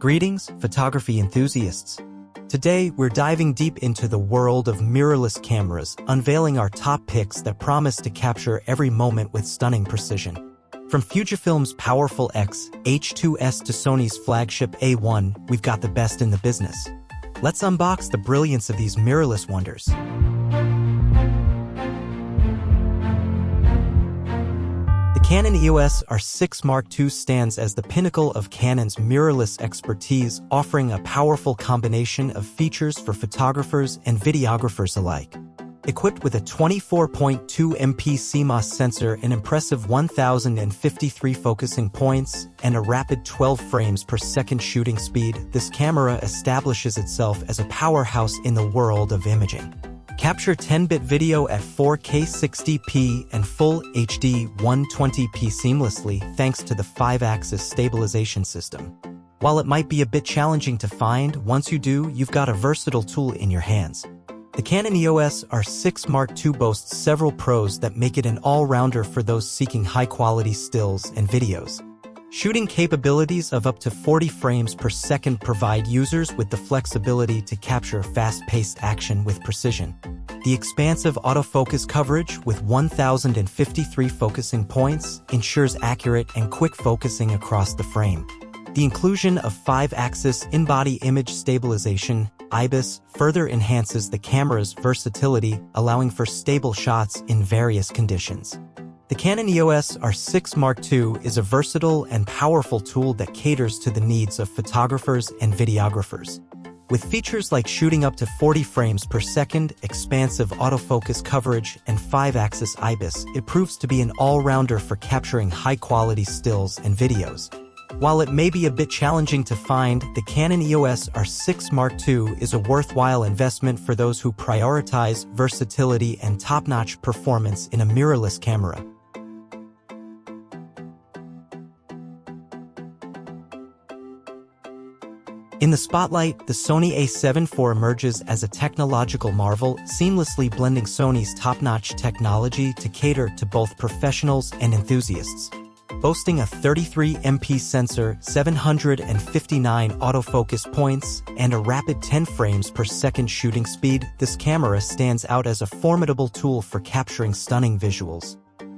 Greetings, photography enthusiasts. Today, we're diving deep into the world of mirrorless cameras, unveiling our top picks that promise to capture every moment with stunning precision. From Fujifilm's powerful H2S to Sony's flagship A1, we've got the best in the business. Let's unbox the brilliance of these mirrorless wonders. The Canon EOS R6 Mark II stands as the pinnacle of Canon's mirrorless expertise, offering a powerful combination of features for photographers and videographers alike. Equipped with a 24.2 MP CMOS sensor, an impressive 1,053 focusing points, and a rapid 12 frames per second shooting speed, this camera establishes itself as a powerhouse in the world of imaging. Capture 10-bit video at 4K 60p and full HD 120p seamlessly thanks to the 5-axis stabilization system. While it might be a bit challenging to find, once you do, you've got a versatile tool in your hands. The Canon EOS R6 Mark II boasts several pros that make it an all-rounder for those seeking high-quality stills and videos. Shooting capabilities of up to 40 frames per second provide users with the flexibility to capture fast-paced action with precision. The expansive autofocus coverage with 1,053 focusing points ensures accurate and quick focusing across the frame. The inclusion of 5-axis in-body image stabilization, IBIS, further enhances the camera's versatility, allowing for stable shots in various conditions. The Canon EOS R6 Mark II is a versatile and powerful tool that caters to the needs of photographers and videographers. With features like shooting up to 40 frames per second, expansive autofocus coverage, and 5-axis IBIS, it proves to be an all-rounder for capturing high-quality stills and videos. While it may be a bit challenging to find, the Canon EOS R6 Mark II is a worthwhile investment for those who prioritize versatility and top-notch performance in a mirrorless camera. In the spotlight, the Sony A74 emerges as a technological marvel, seamlessly blending Sony's top-notch technology to cater to both professionals and enthusiasts. Boasting a 33 MP sensor, 759 autofocus points, and a rapid 10 frames per second shooting speed, this camera stands out as a formidable tool for capturing stunning visuals.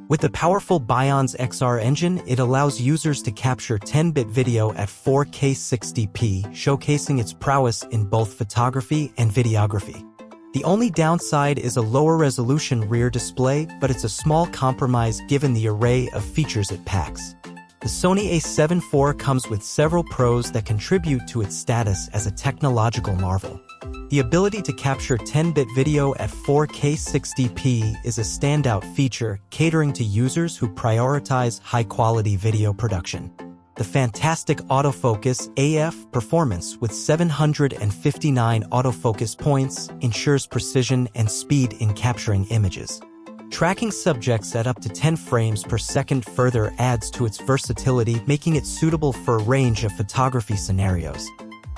With the powerful Bionz XR engine, it allows users to capture 10-bit video at 4K 60p, showcasing its prowess in both photography and videography. The only downside is a lower-resolution rear display, but it's a small compromise given the array of features it packs. The Sony A74 comes with several pros that contribute to its status as a technological marvel. The ability to capture 10-bit video at 4K 60p is a standout feature, catering to users who prioritize high-quality video production. The fantastic autofocus AF performance with 759 autofocus points ensures precision and speed in capturing images. Tracking subjects at up to 10 frames per second further adds to its versatility, making it suitable for a range of photography scenarios.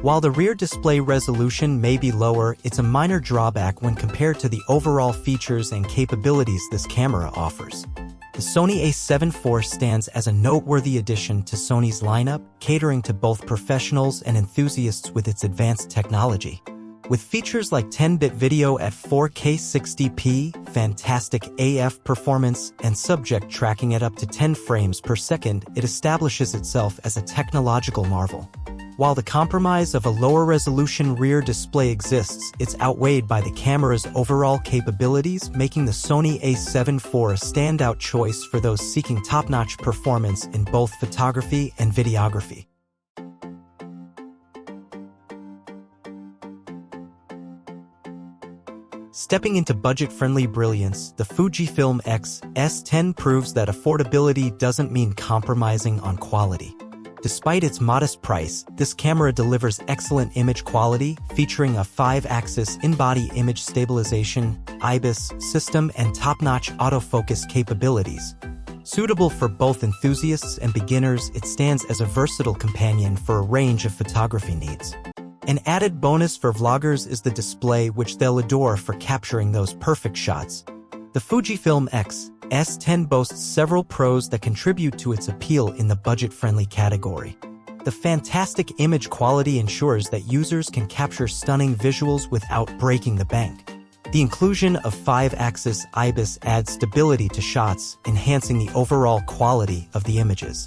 While the rear display resolution may be lower, it's a minor drawback when compared to the overall features and capabilities this camera offers. The Sony A74 stands as a noteworthy addition to Sony's lineup, catering to both professionals and enthusiasts with its advanced technology. With features like 10-bit video at 4K 60p, fantastic AF performance, and subject tracking at up to 10 frames per second, it establishes itself as a technological marvel. While the compromise of a lower-resolution rear display exists, it's outweighed by the camera's overall capabilities, making the Sony A74 a standout choice for those seeking top-notch performance in both photography and videography. Stepping into budget-friendly brilliance, the Fujifilm S10 proves that affordability doesn't mean compromising on quality. Despite its modest price, this camera delivers excellent image quality, featuring a 5-axis in-body image stabilization, IBIS system, and top-notch autofocus capabilities. Suitable for both enthusiasts and beginners, it stands as a versatile companion for a range of photography needs. An added bonus for vloggers is the display, which they'll adore for capturing those perfect shots. The Fujifilm S10 boasts several pros that contribute to its appeal in the budget-friendly category. The fantastic image quality ensures that users can capture stunning visuals without breaking the bank. The inclusion of 5-axis IBIS adds stability to shots, enhancing the overall quality of the images.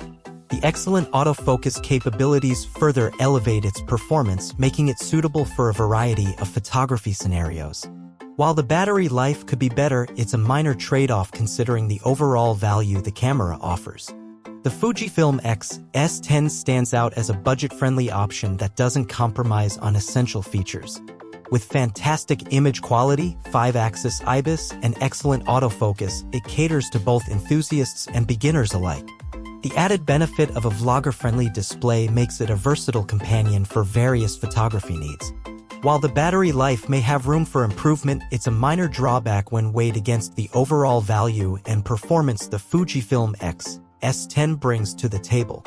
The excellent autofocus capabilities further elevate its performance, making it suitable for a variety of photography scenarios. While the battery life could be better, it's a minor trade-off considering the overall value the camera offers. The Fujifilm S10 stands out as a budget-friendly option that doesn't compromise on essential features. With fantastic image quality, 5-axis IBIS, and excellent autofocus, it caters to both enthusiasts and beginners alike. The added benefit of a vlogger-friendly display makes it a versatile companion for various photography needs. While the battery life may have room for improvement, it's a minor drawback when weighed against the overall value and performance the Fujifilm S10 brings to the table.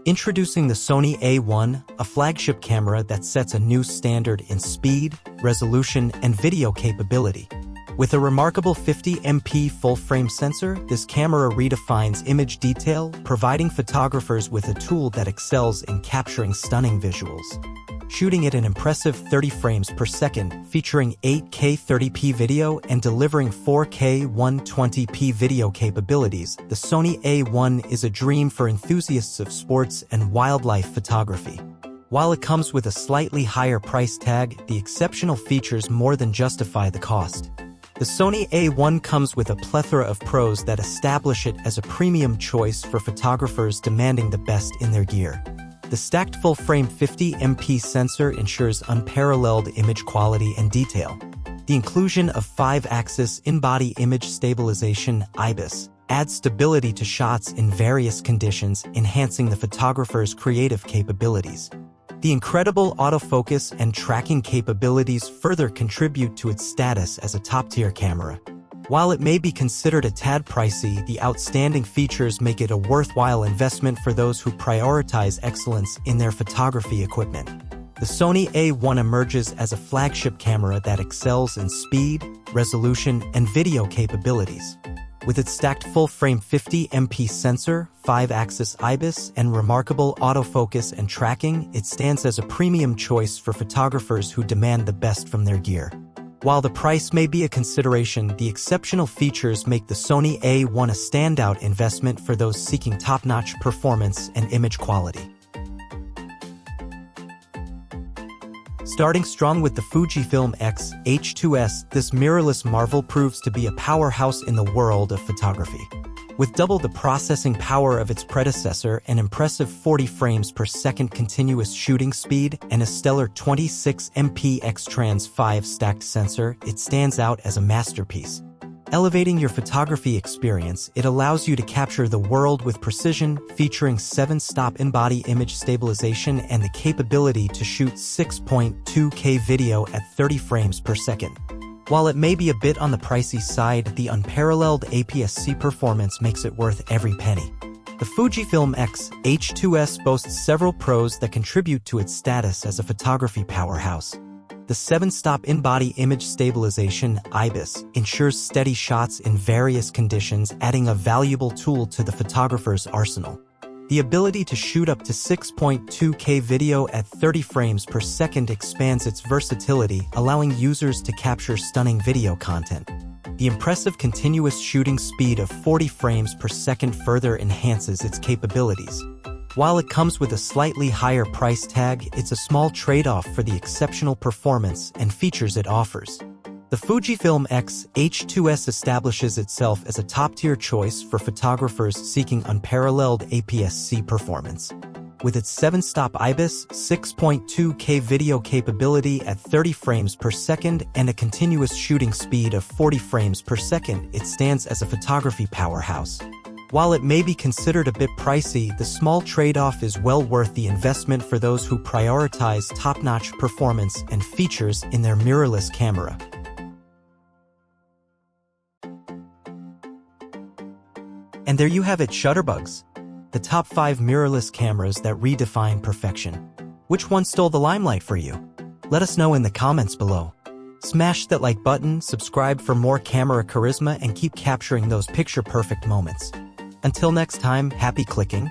Introducing the Sony A1, a flagship camera that sets a new standard in speed, resolution, and video capability. With a remarkable 50MP full-frame sensor, this camera redefines image detail, providing photographers with a tool that excels in capturing stunning visuals. Shooting at an impressive 30 frames per second, featuring 8K 30p video and delivering 4K 120p video capabilities, the Sony A1 is a dream for enthusiasts of sports and wildlife photography. While it comes with a slightly higher price tag, the exceptional features more than justify the cost. The Sony A1 comes with a plethora of pros that establish it as a premium choice for photographers demanding the best in their gear. The stacked full-frame 50MP sensor ensures unparalleled image quality and detail. The inclusion of 5-axis in-body image stabilization (IBIS) adds stability to shots in various conditions, enhancing the photographer's creative capabilities. The incredible autofocus and tracking capabilities further contribute to its status as a top-tier camera. While it may be considered a tad pricey, the outstanding features make it a worthwhile investment for those who prioritize excellence in their photography equipment. The Sony A1 emerges as a flagship camera that excels in speed, resolution, and video capabilities. With its stacked full-frame 50MP sensor, 5-axis IBIS, and remarkable autofocus and tracking, it stands as a premium choice for photographers who demand the best from their gear. While the price may be a consideration, the exceptional features make the Sony A1 a standout investment for those seeking top-notch performance and image quality. Starting strong with the Fujifilm H2S, this mirrorless marvel proves to be a powerhouse in the world of photography. With double the processing power of its predecessor, an impressive 40 frames per second continuous shooting speed, and a stellar 26MP X-Trans 5 stacked sensor, it stands out as a masterpiece. Elevating your photography experience, it allows you to capture the world with precision, featuring 7-stop in-body image stabilization and the capability to shoot 6.2K video at 30 frames per second. While it may be a bit on the pricey side, the unparalleled APS-C performance makes it worth every penny. The Fujifilm H2S boasts several pros that contribute to its status as a photography powerhouse. The 7-stop in-body image stabilization (IBIS) ensures steady shots in various conditions, adding a valuable tool to the photographer's arsenal. The ability to shoot up to 6.2K video at 30 frames per second expands its versatility, allowing users to capture stunning video content. The impressive continuous shooting speed of 40 frames per second further enhances its capabilities. While it comes with a slightly higher price tag, it's a small trade-off for the exceptional performance and features it offers. The Fujifilm H2S establishes itself as a top-tier choice for photographers seeking unparalleled APS-C performance. With its 7-stop IBIS, 6.2K video capability at 30 frames per second, and a continuous shooting speed of 40 frames per second, it stands as a photography powerhouse. While it may be considered a bit pricey, the small trade-off is well worth the investment for those who prioritize top-notch performance and features in their mirrorless camera. And there you have it, Shutterbugs. The top 5 mirrorless cameras that redefine perfection. Which one stole the limelight for you? Let us know in the comments below. Smash that like button, subscribe for more camera charisma, and keep capturing those picture-perfect moments. Until next time, happy clicking.